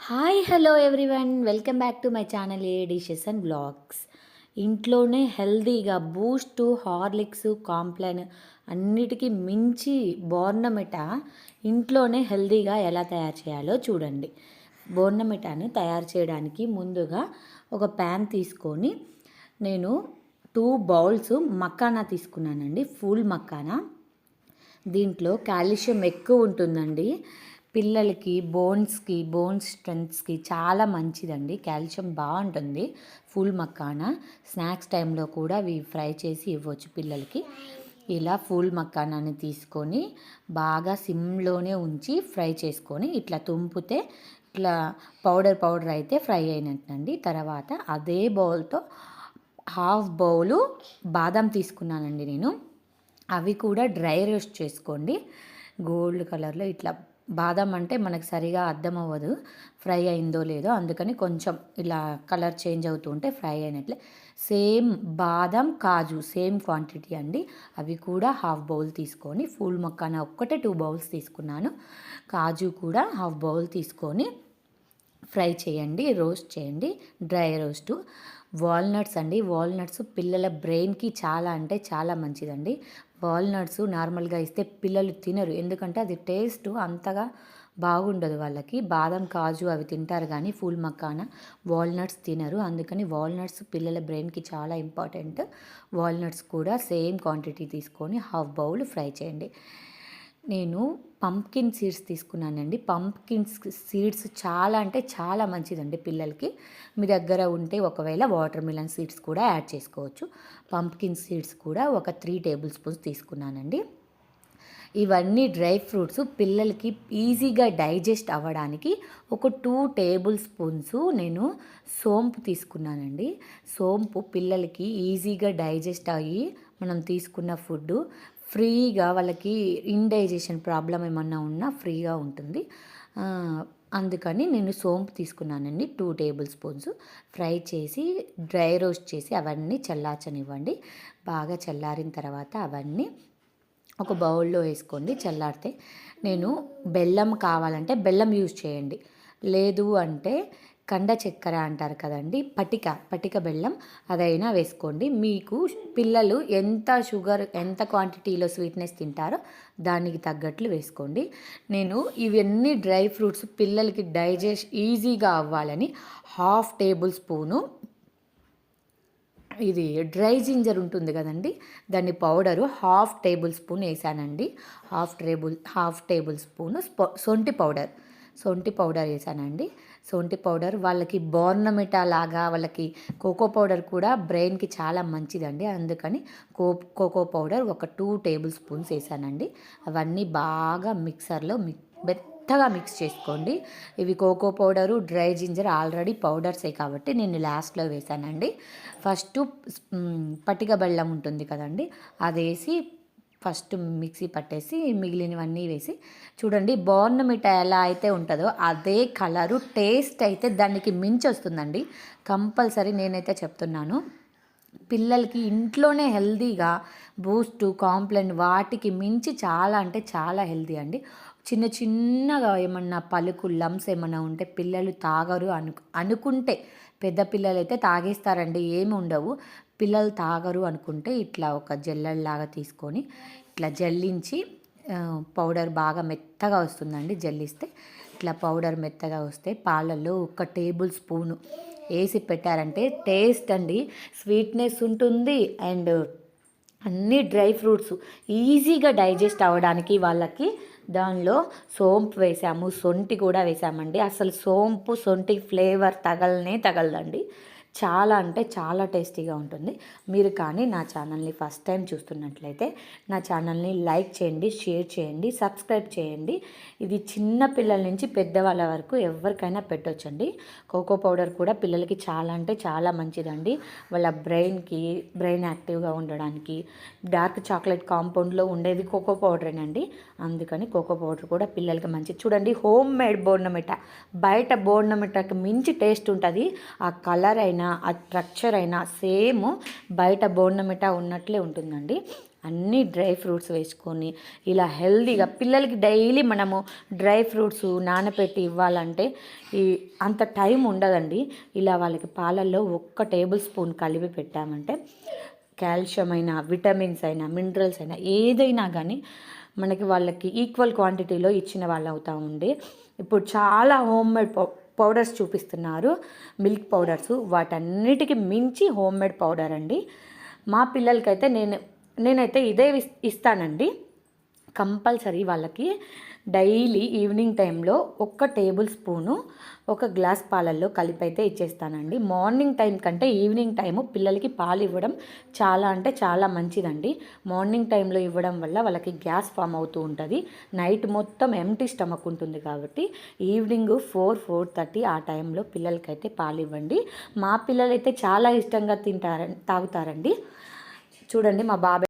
Hi hello everyone, welcome back to my channel A dishes and blogs. ఇంట్లోనే హెల్దీగా Boost, Horlicks, Complan అన్నిటికీ మించి బోర్నమిటా ఇంట్లోనే హెల్దీగా ఎలా తయారు చేయాలో చూడండి. బోర్నమిటాను తయారు చేయడానికి ముందుగా ఒక ప్యాన్ తీసుకొని నేను 2 బౌల్స్ మక్కానా తీసుకున్నానండి. ఫుల్ మక్కానా. దీంట్లో కాల్షియం ఎక్కువ ఉంటుందండి. పిల్లలకి బోన్స్ స్ట్రెంగ్త్స్కి చాలా మంచిదండి. కాల్షియం బాగుంటుంది. ఫుల్ మక్కానా స్నాక్స్ టైంలో కూడా ఇవి ఫ్రై చేసి ఇవ్వచ్చు పిల్లలకి. ఇలా ఫుల్ మక్కానాని తీసుకొని బాగా సిమ్లోనే ఉంచి ఫ్రై చేసుకొని ఇట్లా తుంపితే ఇట్లా పౌడర్ అయితే ఫ్రై అయినట్టండి. తర్వాత అదే బౌల్తో హాఫ్ బౌలు బాదం తీసుకున్నానండి నేను. అవి కూడా డ్రై రోస్ట్ చేసుకోండి. గోల్డ్ కలర్లో ఇట్లా బాదం అంటే మనకు సరిగా అర్థం అవ్వదు ఫ్రై అయిందో లేదో, అందుకని కొంచెం ఇలా కలర్ చేంజ్ అవుతూ ఉంటే ఫ్రై అయినట్లే. సేమ్ బాదం కాజు సేమ్ క్వాంటిటీ అండి. అవి కూడా హాఫ్ బౌల్ తీసుకొని, ఫుల్ మక్కానా ఒక్కటే 2 బౌల్స్ తీసుకున్నాను. కాజు కూడా హాఫ్ బౌల్ తీసుకొని ఫ్రై చేయండి, రోస్ట్ చేయండి, డ్రై రోస్టు. వాల్నట్స్ అండి. వాల్నట్స్ పిల్లల బ్రెయిన్కి చాలా అంటే చాలా మంచిదండి. వాల్నట్స్ నార్మల్గా ఇస్తే పిల్లలు తినరు, ఎందుకంటే అది టేస్ట్ అంతగా బాగుండదు వాళ్ళకి. బాదం కాజు అవి తింటారు కానీ ఫుల్ మక్కానా వాల్నట్స్ తినరు, అందుకని వాల్నట్స్ పిల్లల బ్రెయిన్కి చాలా ఇంపార్టెంట్. వాల్నట్స్ కూడా సేమ్ క్వాంటిటీ తీసుకొని హాఫ్ బౌల్ ఫ్రై చేయండి. నేను పంప్కిన్ సీడ్స్ తీసుకున్నానండి. పంప్కిన్ సీడ్స్ చాలా అంటే చాలా మంచిదండి పిల్లలకి. మీ దగ్గర ఉంటే ఒకవేళ వాటర్ మిలన్ సీడ్స్ కూడా యాడ్ చేసుకోవచ్చు. పంప్కిన్ సీడ్స్ కూడా ఒక 3 టేబుల్ స్పూన్స్ తీసుకున్నానండి. ఇవన్నీ డ్రై ఫ్రూట్స్ పిల్లలకి ఈజీగా డైజెస్ట్ అవ్వడానికి ఒక 2 టేబుల్ స్పూన్స్ నేను సోంపు తీసుకున్నానండి. సోంపు పిల్లలకి ఈజీగా డైజెస్ట్ అయ్యి మనం తీసుకున్న ఫుడ్ ఫ్రీగా వాళ్ళకి ఇండైజెషన్ ప్రాబ్లం ఏమన్నా ఉన్నా ఫ్రీగా ఉంటుంది. అందుకని నేను సోంపు తీసుకున్నానండి. 2 టేబుల్ స్పూన్స్ ఫ్రై చేసి డ్రై రోస్ట్ చేసి అవన్నీ చల్లార్చనివ్వండి. బాగా చల్లారిన తర్వాత అవన్నీ ఒక బౌల్లో వేసుకోండి. చల్లారితే నేను బెల్లం కావాలంటే బెల్లం యూజ్ చేయండి, లేదు అంటే కండ చక్కెర అంటారు కదండి, పటిక బెల్లం అదైనా వేసుకోండి. మీకు పిల్లలు ఎంత క్వాంటిటీలో స్వీట్నెస్ తింటారో దానికి తగ్గట్లు వేసుకోండి. నేను ఇవన్నీ డ్రై ఫ్రూట్స్ పిల్లలకి డైజెస్ట్ ఈజీగా అవ్వాలని హాఫ్ టేబుల్ స్పూను ఇది డ్రై జింజర్ ఉంటుంది కదండి, దాన్ని పౌడరు హాఫ్ టేబుల్ స్పూన్ వేసానండి. హాఫ్ టేబుల్ స్పూను సొంటి పౌడర్ వేసానండి. సొంటి పౌడర్ వాళ్ళకి బోర్నమిటా లాగా వాళ్ళకి కోకో పౌడర్ కూడా బ్రెయిన్కి చాలా మంచిదండి, అందుకని కోకో పౌడర్ ఒక 2 టేబుల్ స్పూన్స్ వేసానండి. అవన్నీ బాగా మిక్సర్లో మెత్తగా మిక్స్ చేసుకోండి. ఇవి cocoa powder, dry ginger already పౌడర్సే కాబట్టి నేను లాస్ట్లో వేసానండి. ఫస్ట్ పటిక బెల్లం ఉంటుంది కదండి, అది వేసి ఫస్ట్ మిక్సీ పట్టేసి మిగిలినవన్నీ వేసి చూడండి. బోర్నమిటా ఎలా అయితే ఉంటుందో అదే కలరు టేస్ట్ అయితే దానికి మించి వస్తుందండి. కంపల్సరీ నేనైతే చెప్తున్నాను. పిల్లలకి ఇంట్లోనే హెల్దీగా బూస్ట్, కాంప్లెన్ వాటికి మించి చాలా అంటే చాలా హెల్దీ అండి. చిన్నగా ఏమన్నా పలుకు లమ్స్ ఏమన్నా ఉంటే పిల్లలు తాగరు అనుకుంటే, పెద్ద పిల్లలు అయితే తాగేస్తారండి, ఏమి ఉండవు. పిల్లలు తాగరు అనుకుంటే ఇట్లా ఒక జల్లెడలాగా తీసుకొని ఇట్లా జల్లించి పౌడర్ బాగా మెత్తగా వస్తుందండి. జల్లిస్తే ఇట్లా పౌడర్ మెత్తగా వస్తే పాలల్లో ఒక టేబుల్ స్పూను వేసి పెట్టారంటే టేస్ట్ అండి, స్వీట్నెస్ ఉంటుంది అండ్ అన్ని డ్రై ఫ్రూట్స్ ఈజీగా డైజెస్ట్ అవ్వడానికి వాళ్ళకి. దానిలో సోంపు వేసాము, సొంటి కూడా వేసామండి. అసలు సోంపు సొంటి ఫ్లేవర్ తగలదండి. చాలా అంటే చాలా టేస్టీగా ఉంటుంది. మీరు కానీ నా ఛానల్ని ఫస్ట్ టైం చూస్తున్నట్లయితే నా ఛానల్ని లైక్ చేయండి, షేర్ చేయండి, సబ్స్క్రైబ్ చేయండి. ఇది చిన్న పిల్లల నుంచి పెద్దవాళ్ళ వరకు ఎవరికైనా పెట్టొచ్చండి. కోకో పౌడర్ కూడా పిల్లలకి చాలా అంటే చాలా మంచిదండి. వాళ్ళ బ్రెయిన్ యాక్టివ్గా ఉండడానికి. డార్క్ చాక్లెట్ కాంపౌండ్లో ఉండేది కోకో పౌడరేనండి, అందుకని కోకో పౌడర్ కూడా పిల్లలకి మంచిది. చూడండి, హోమ్ మేడ్ బోర్నమిటా బయట బోర్నమిటాకి మించి టేస్ట్ ఉంటుంది. ఆ కలర్ అయినా ఆ స్ట్రక్చర్ అయినా సేమ్ బయట బోర్నమిటా ఉన్నట్లే ఉంటుందండి. అన్నీ డ్రై ఫ్రూట్స్ వేసుకొని ఇలా హెల్దీగా పిల్లలకి డైలీ మనము డ్రై ఫ్రూట్స్ నానబెట్టి ఇవ్వాలంటే అంత టైం ఉండదండి. ఇలా వాళ్ళకి పాలల్లో 1 టేబుల్ స్పూన్ కలిపి పెట్టామంటే కాల్షియం అయినా, విటమిన్స్ అయినా, మినరల్స్ అయినా ఏదైనా కానీ మనకి వాళ్ళకి ఈక్వల్ క్వాంటిటీలో ఇచ్చిన వాళ్ళు అవుతూ ఉండే. ఇప్పుడు చాలా హోమ్మేడ్ పౌడర్స్ చూపిస్తున్నారు, మిల్క్ పౌడర్స్. వాటన్నిటికీ మించి హోమ్మేడ్ పౌడర్ అండి. మా పిల్లలకైతే నేనైతే ఇదే ఇస్తానండి. కంపల్సరీ వాళ్ళకి డైలీ ఈవినింగ్ టైంలో 1 టేబుల్ స్పూను 1 గ్లాస్ పాలల్లో కలిపి అయితే ఇచ్చేస్తానండి. మార్నింగ్ టైం కంటే ఈవినింగ్ టైము పిల్లలకి పాలు ఇవ్వడం చాలా అంటే చాలా మంచిదండి. మార్నింగ్ టైంలో ఇవ్వడం వల్ల వాళ్ళకి గ్యాస్ ఫామ్ అవుతూ ఉంటుంది. నైట్ మొత్తం ఎంటీ స్టమక్ ఉంటుంది కాబట్టి ఈవినింగ్ 4-4:30 ఆ టైంలో పిల్లలకైతే పాలు ఇవ్వండి. మా పిల్లలైతే చాలా ఇష్టంగా తాగుతారండి. చూడండి మా బాబాయ్